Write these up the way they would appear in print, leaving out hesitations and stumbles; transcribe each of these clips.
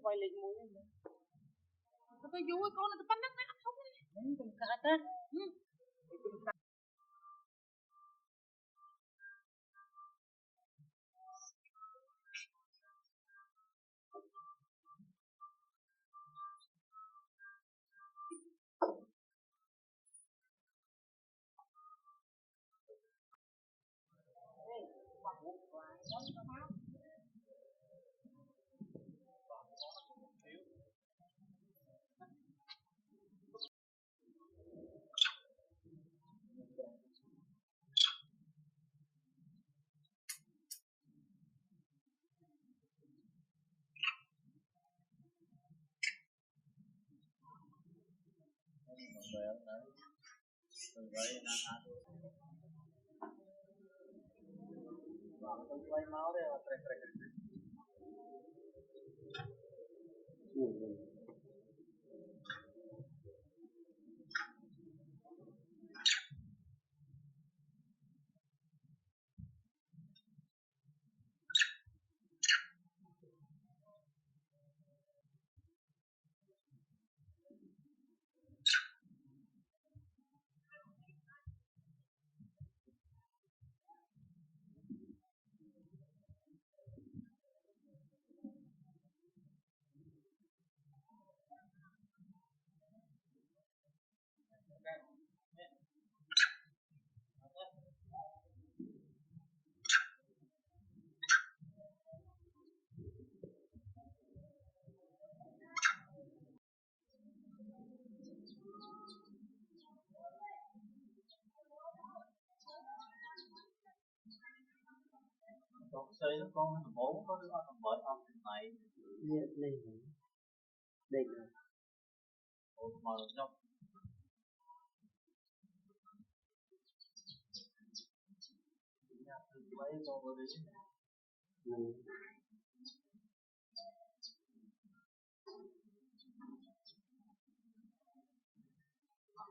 quay lên mũi này. Tôi vui con là tôi bắn đất nát không đấy. Chúng ta ta. Quay máu đây là con xây nó con thằng bố có đứa thằng vợ ông này Đây đây là mờ trong mấy con vừa đi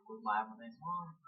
của bà mà này nó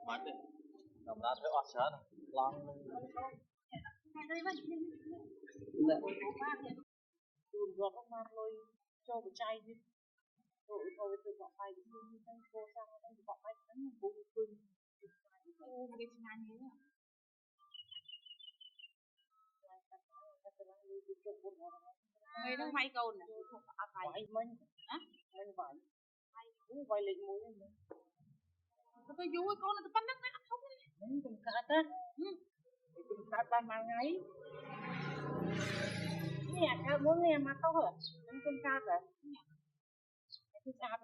mệt đi đồng ra thấy oắt sợ này lon ruột ông mang lôi cho một chai đi rồi thôi từ bọn mày đi sang cô sang anh bọn mày đánh một bụng cưng Cái nhà này nữa. Người nó may cầu nè. vậy mình Hả? mình vậy cũng quay lên mũi này. Tôi vui con là tôi bắn đất nát không đấy. Chúng ta ta. Chúng ta ta mang ấy. Nè, các bố nghe mà tao hả? Chúng ta hả? Chúng ta hả?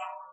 Thank you.